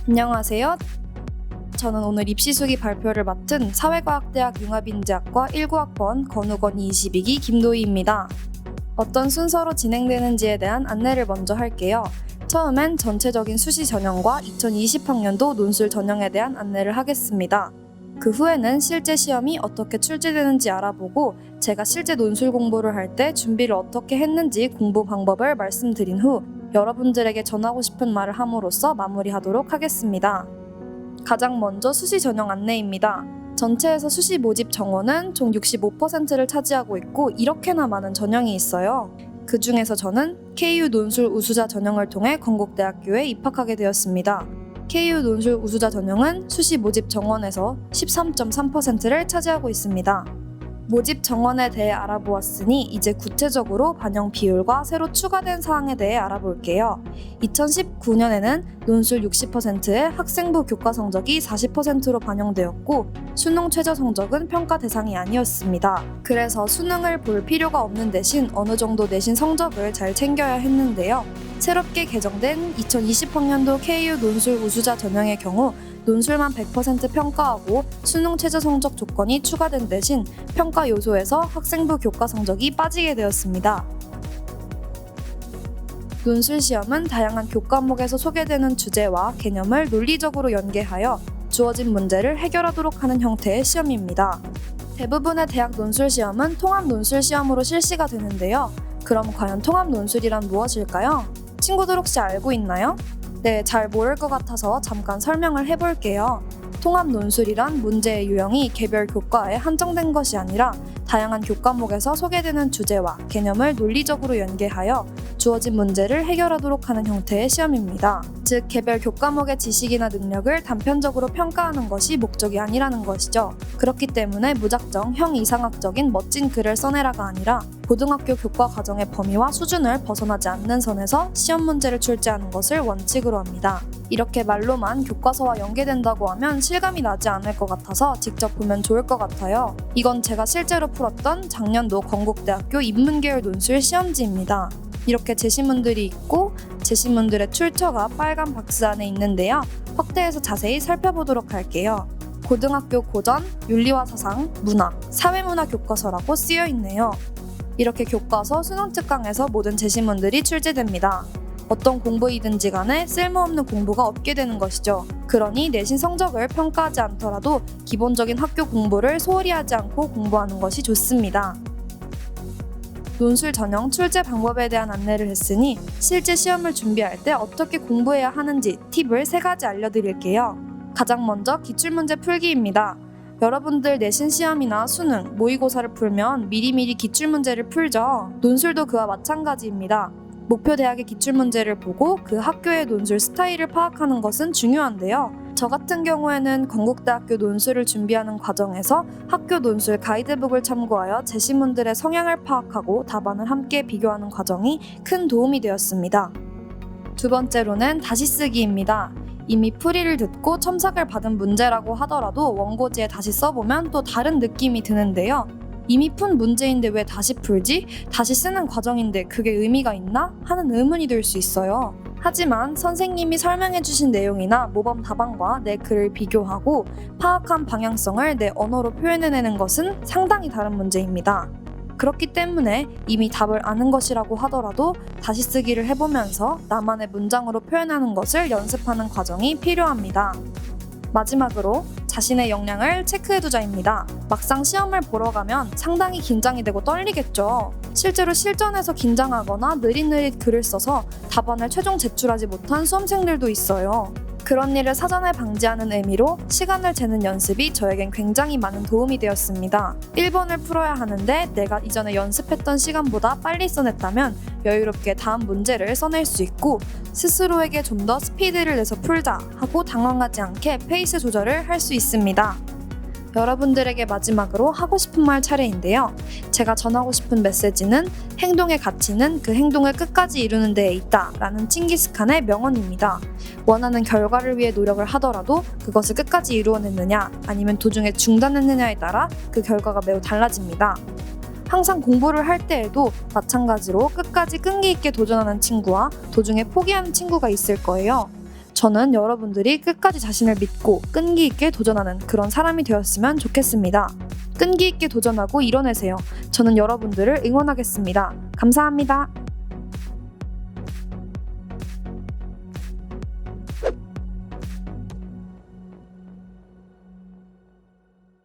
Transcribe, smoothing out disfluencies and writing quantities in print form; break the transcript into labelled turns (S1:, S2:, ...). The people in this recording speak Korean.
S1: 안녕하세요. 저는 오늘 입시수기 발표를 맡은 사회과학대학 융합인지학과 19학번 건우건이 22기 김도희입니다. 어떤 순서로 진행되는지에 대한 안내를 먼저 할게요. 처음엔 전체적인 수시 전형과 2020학년도 논술 전형에 대한 안내를 하겠습니다. 그 후에는 실제 시험이 어떻게 출제되는지 알아보고 제가 실제 논술 공부를 할 때 준비를 어떻게 했는지 공부 방법을 말씀드린 후 여러분들에게 전하고 싶은 말을 함으로써 마무리하도록 하겠습니다. 가장 먼저 수시 전형 안내입니다. 전체에서 수시 모집 정원은 총 65%를 차지하고 있고 이렇게나 많은 전형이 있어요. 그 중에서 저는 KU 논술 우수자 전형을 통해 건국대학교에 입학하게 되었습니다. KU 논술 우수자 전형은 수시 모집 정원에서 13.3%를 차지하고 있습니다. 모집 정원에 대해 알아보았으니 이제 구체적으로 반영 비율과 새로 추가된 사항에 대해 알아볼게요. 2019년에는 논술 60%의 학생부 교과 성적이 40%로 반영되었고 수능 최저 성적은 평가 대상이 아니었습니다. 그래서 수능을 볼 필요가 없는 대신 어느 정도 내신 성적을 잘 챙겨야 했는데요. 새롭게 개정된 2020학년도 KU 논술 우수자 전형의 경우 논술만 100% 평가하고 수능 최저 성적 조건이 추가된 대신 평가 요소에서 학생부 교과 성적이 빠지게 되었습니다. 논술 시험은 다양한 교과목에서 소개되는 주제와 개념을 논리적으로 연계하여 주어진 문제를 해결하도록 하는 형태의 시험입니다. 대부분의 대학 논술 시험은 통합 논술 시험으로 실시가 되는데요. 그럼 과연 통합 논술이란 무엇일까요? 친구들 혹시 알고 있나요? 네, 잘 모를 것 같아서 잠깐 설명을 해볼게요. 통합 논술이란 문제의 유형이 개별 교과에 한정된 것이 아니라 다양한 교과목에서 소개되는 주제와 개념을 논리적으로 연계하여 주어진 문제를 해결하도록 하는 형태의 시험입니다. 즉, 개별 교과목의 지식이나 능력을 단편적으로 평가하는 것이 목적이 아니라는 것이죠. 그렇기 때문에 무작정 형이상학적인 멋진 글을 써내라가 아니라 고등학교 교과 과정의 범위와 수준을 벗어나지 않는 선에서 시험 문제를 출제하는 것을 원칙으로 합니다. 이렇게 말로만 교과서와 연계된다고 하면 실감이 나지 않을 것 같아서 직접 보면 좋을 것 같아요. 이건 제가 실제로 풀었던 작년도 건국대학교 인문계열 논술 시험지입니다. 이렇게 제시문들이 있고 제시문들의 출처가 빨간 박스 안에 있는데요. 확대해서 자세히 살펴보도록 할게요. 고등학교 고전, 윤리와 사상, 문학, 사회문화 교과서라고 쓰여 있네요. 이렇게 교과서 수능 특강에서 모든 제시문들이 출제됩니다. 어떤 공부이든지 간에 쓸모없는 공부가 없게 되는 것이죠. 그러니 내신 성적을 평가하지 않더라도 기본적인 학교 공부를 소홀히 하지 않고 공부하는 것이 좋습니다. 논술 전형 출제 방법에 대한 안내를 했으니 실제 시험을 준비할 때 어떻게 공부해야 하는지 팁을 3가지 알려드릴게요. 가장 먼저 기출문제 풀기입니다. 여러분들 내신 시험이나 수능, 모의고사를 풀면 미리미리 기출문제를 풀죠. 논술도 그와 마찬가지입니다. 목표 대학의 기출문제를 보고 그 학교의 논술 스타일을 파악하는 것은 중요한데요. 저 같은 경우에는 건국대학교 논술을 준비하는 과정에서 학교 논술 가이드북을 참고하여 제시문들의 성향을 파악하고 답안을 함께 비교하는 과정이 큰 도움이 되었습니다. 두 번째로는 다시 쓰기입니다. 이미 풀이를 듣고 첨삭을 받은 문제라고 하더라도 원고지에 다시 써보면 또 다른 느낌이 드는데요. 이미 푼 문제인데 왜 다시 풀지? 다시 쓰는 과정인데 그게 의미가 있나? 하는 의문이 들 수 있어요. 하지만 선생님이 설명해주신 내용이나 모범 답안과 내 글을 비교하고 파악한 방향성을 내 언어로 표현해내는 것은 상당히 다른 문제입니다. 그렇기 때문에 이미 답을 아는 것이라고 하더라도 다시 쓰기를 해보면서 나만의 문장으로 표현하는 것을 연습하는 과정이 필요합니다. 마지막으로 자신의 역량을 체크해두자입니다. 막상 시험을 보러 가면 상당히 긴장이 되고 떨리겠죠. 실제로 실전에서 긴장하거나 느릿느릿 글을 써서 답안을 최종 제출하지 못한 수험생들도 있어요. 그런 일을 사전에 방지하는 의미로 시간을 재는 연습이 저에겐 굉장히 많은 도움이 되었습니다. 1번을 풀어야 하는데 내가 이전에 연습했던 시간보다 빨리 써냈다면 여유롭게 다음 문제를 써낼 수 있고 스스로에게 좀 더 스피드를 내서 풀자 하고 당황하지 않게 페이스 조절을 할 수 있습니다. 여러분들에게 마지막으로 하고 싶은 말 차례인데요. 제가 전하고 싶은 메시지는 행동의 가치는 그 행동을 끝까지 이루는 데에 있다 라는 칭기스칸의 명언입니다. 원하는 결과를 위해 노력을 하더라도 그것을 끝까지 이루어냈느냐 아니면 도중에 중단했느냐에 따라 그 결과가 매우 달라집니다. 항상 공부를 할 때에도 마찬가지로 끝까지 끈기 있게 도전하는 친구와 도중에 포기하는 친구가 있을 거예요. 저는 여러분들이 끝까지 자신을 믿고 끈기 있게 도전하는 그런 사람이 되었으면 좋겠습니다. 끈기 있게 도전하고 이뤄내세요. 저는 여러분들을 응원하겠습니다. 감사합니다.